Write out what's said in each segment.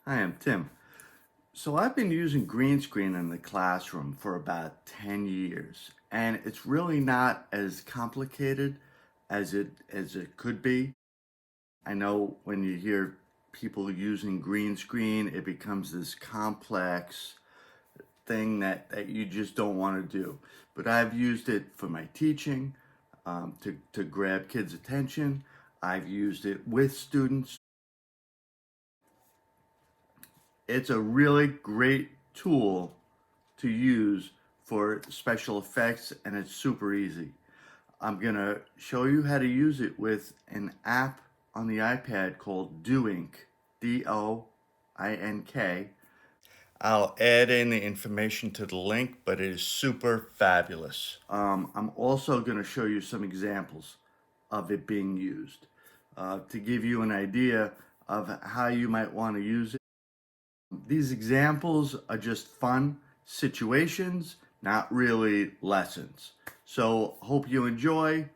Hi, I'm Tim. So I've been using greenscreen in the classroom for about 10 years, and it's really not as complicated as it could be. I know when you hear people using greenscreen, it becomes this complex thing that you just don't want to do. But I've used it for my teaching, to grab kids' attention. I've used it with students. It's a really great tool to use for special effects, and it's super easy. I'm gonna show you how to use it with an app on the iPad called Doink, Doink. I'll add in the information to the link, but it is super fabulous. I'm also gonna show you some examples of it being used to give you an idea of how you might want to use it. These examples are just fun situations, not really lessons. So hope you enjoy,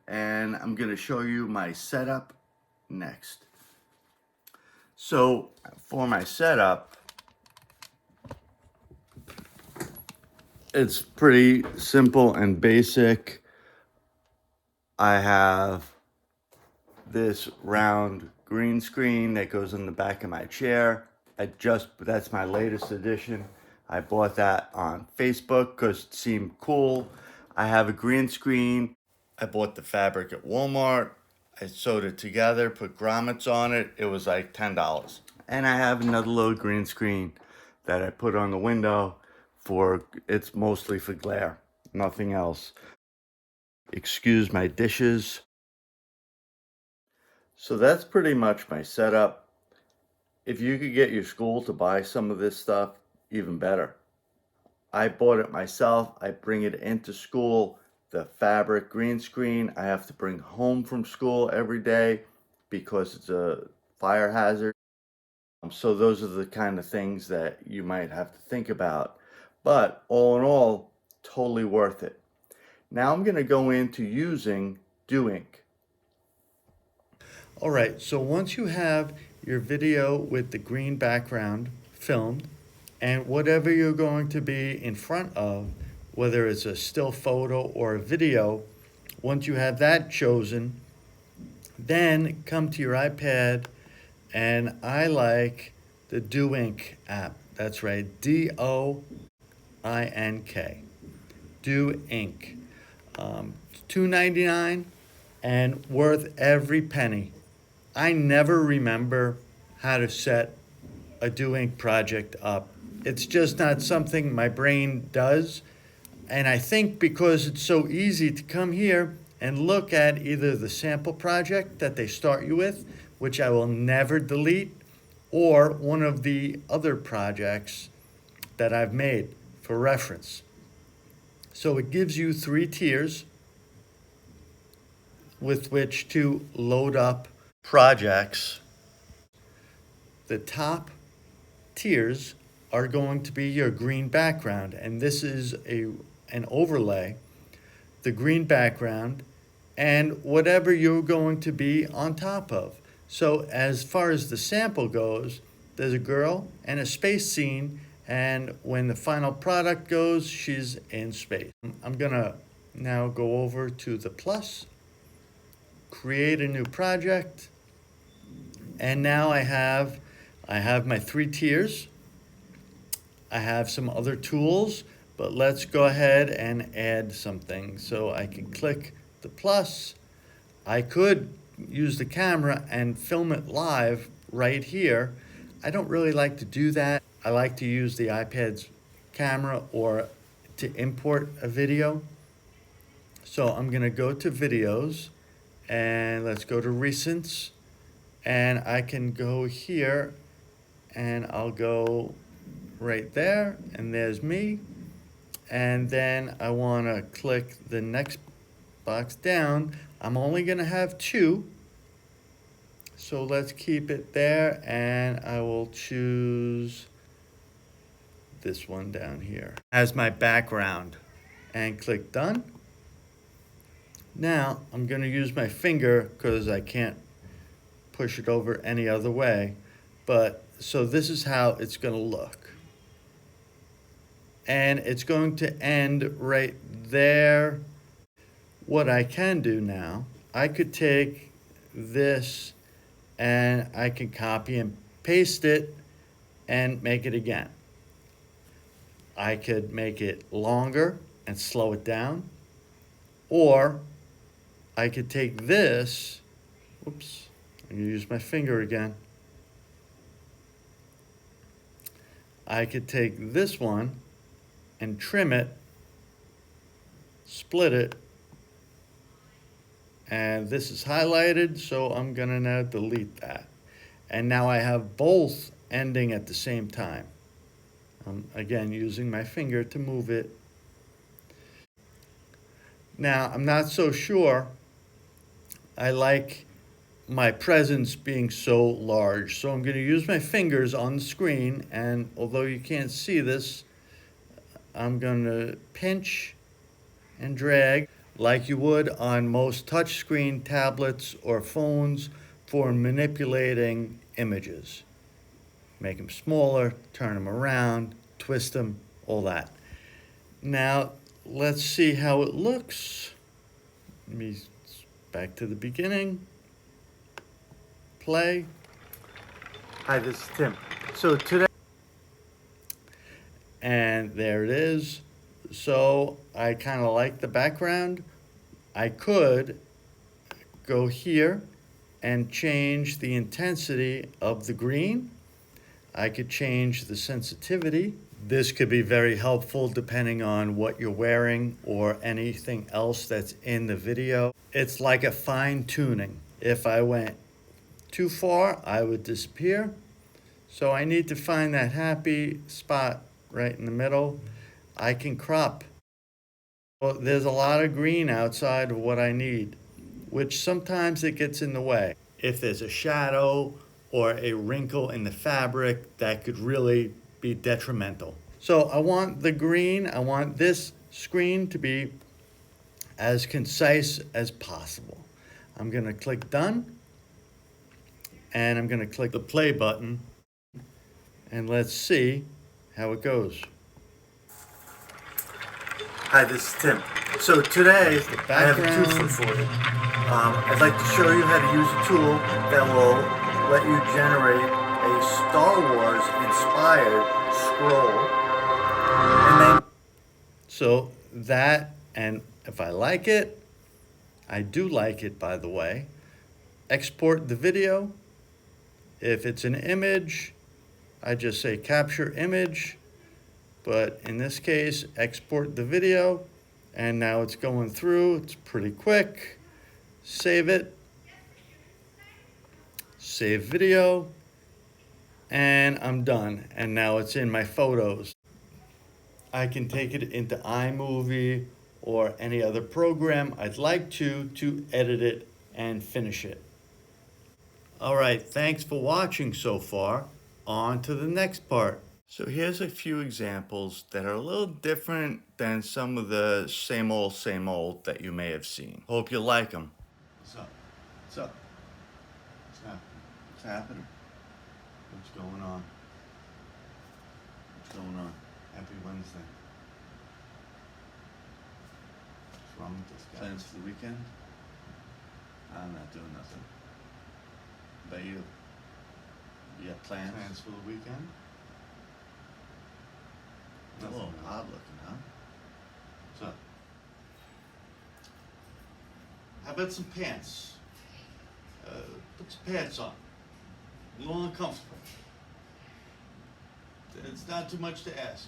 and I'm going to show you my setup next. So for my setup, it's pretty simple and basic. I have this round green screen that goes in the back of my chair. That's my latest edition. I bought that on Facebook because it seemed cool. I have a green screen. I bought the fabric at Walmart. I sewed it together, put grommets on it. It was like $10. And I have another little green screen that I put on the window it's mostly for glare, nothing else. Excuse my dishes. So that's pretty much my setup. If you could get your school to buy some of this stuff, even better. I bought it myself. I bring it into school. The fabric green screen I have to bring home from school every day because it's a fire hazard. So those are the kind of things that you might have to think about. But all in all, totally worth it. Now I'm going to go into using Doink. All right, so once you have your video with the green background filmed and whatever you're going to be in front of, whether it's a still photo or a video, once you have that chosen, then come to your iPad, and I like the Do Ink app. That's right, Doink. Do Ink. $2.99 and worth every penny. I never remember how to set a Do Ink project up. It's just not something my brain does. And I think because it's so easy to come here and look at either the sample project that they start you with, which I will never delete, or one of the other projects that I've made for reference. So it gives you 3 tiers with which to load up projects. The top tiers are going to be your green background, and this is an overlay, the green background, and whatever you're going to be on top of. So as far as the sample goes, there's a girl and a space scene, and when the final product goes, she's in space. I'm gonna now go over to the plus, create a new project, and now I have my 3 tiers. I have some other tools, but let's go ahead and add something. So I can click the plus. I could use the camera and film it live right here. I don't really like to do that. I like to use the iPad's camera or to import a video. So I'm gonna go to videos and let's go to recents, and I can go here and I'll go right there, and there's me. And then I want to click the next box down. I'm only going to have 2, so let's keep it there, and I will choose this one down here as my background and click done. Now I'm going to use my finger because I can't push it over any other way, but So this is how it's going to look. And it's going to end right there. What I can do now, I could take this and I can copy and paste it and make it again. I could make it longer and slow it down, or I could take this, whoops, I'm gonna use my finger again. I could take this one and trim it, split it, and this is highlighted, so I'm gonna now delete that. And now I have both ending at the same time. I'm again using my finger to move it. Now, I'm not so sure I like my presence being so large, so I'm going to use my fingers on the screen, and although you can't see this, I'm going to pinch and drag like you would on most touchscreen tablets or phones for manipulating images. Make them smaller, turn them around, twist them, all that. Now, let's see how it looks. Let me back to the beginning. Play. Hi, this is Tim. So today, And there it is. So I kind of like the background. I could go here and change the intensity of the green. I could change the sensitivity. This could be very helpful depending on what you're wearing or anything else that's in the video. It's like a fine tuning. If I went too far, I would disappear. So I need to find that happy spot right in the middle. I can crop. Well, there's a lot of green outside of what I need, which sometimes it gets in the way. If there's a shadow or a wrinkle in the fabric, that could really be detrimental. So I want the green, I want this screen to be as concise as possible. I'm gonna click done, and I'm gonna click the play button, and let's see how it goes. hi, this is Tim. So today, the I have a background. twofer for you. I'd like to show you how to use a tool that will let you generate a Star Wars inspired scroll. And then So that, and if I like it, I do like it, by the way, export the video. If it's an image, I just say capture image, but in this case, export the video, and now it's going through. It's pretty quick. Save it, save video, and I'm done. And now it's in my photos. I can take it into iMovie or any other program I'd like to edit it and finish it. All right, thanks for watching so far. On to the next part. So here's a few examples that are a little different than some of the same old that you may have seen. Hope you like them. What's up? What's up? What's happening? What's happening? What's going on? What's going on? Happy Wednesday. What's wrong with this guy? Plans for the weekend? I'm not doing nothing. How about you? You got plans? Plans for the weekend? It's a little odd looking, huh? What's up? How about some pants? Put some pants on. A little uncomfortable. It's not too much to ask.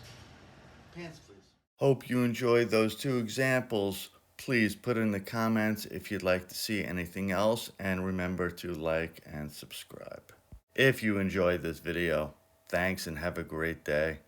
Pants, please. Hope you enjoyed those two examples. Please put in the comments if you'd like to see anything else, and remember to like and subscribe. If you enjoyed this video, thanks and have a great day.